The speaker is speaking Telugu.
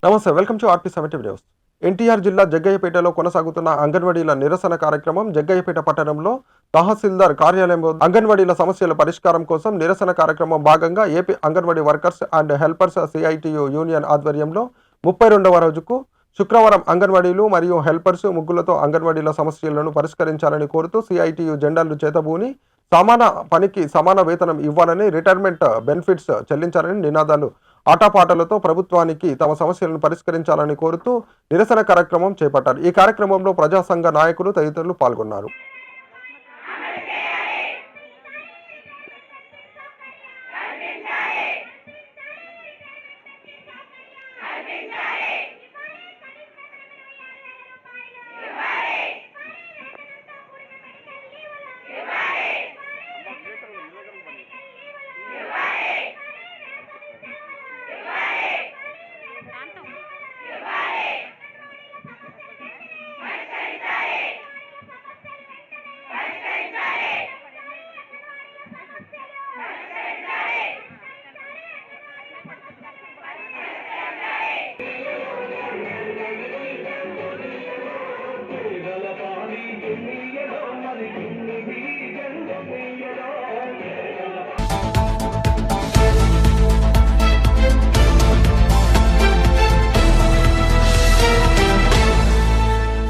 నమస్తే, welcome to RP 70 news. NTR జిల్లా జగ్గయ్యపేటలో కొనసాగుతున్న అంగన్వాడీల నిరసన కార్యక్రమం. జగ్గయ్యపేట పట్టణంలో తహసీల్దార్ కార్యాలయం అంగన్వాడీల సమస్యల పరిష్కారం కోసం నిరసన కార్యక్రమం భాగంగా AP anganwadi workers and helpers CITU union ఆధ్వర్యంలో 32వ రోజుకు శుక్రవారం అంగన్వాడీలు మరియు హెల్పర్స్ ముగ్గులతో అంగన్వాడీల సమస్యలను పరిష్కరించాలని కోరుతూ సిఐటియు జెండాలు చేతబూని సమాన పనికి సమాన వేతనం ఇవ్వాలని, రిటైర్మెంట్ బెనిఫిట్స్ చెల్లించాలని నినాదాలు ఆటపాటలతో ప్రభుత్వానికి తమ సమస్యలను పరిష్కరించాలని కోరుతూ నిరసన కార్యక్రమం చేపట్టారు. ఈ కార్యక్రమంలో ప్రజా సంఘ నాయకులు తదితరులు పాల్గొన్నారు.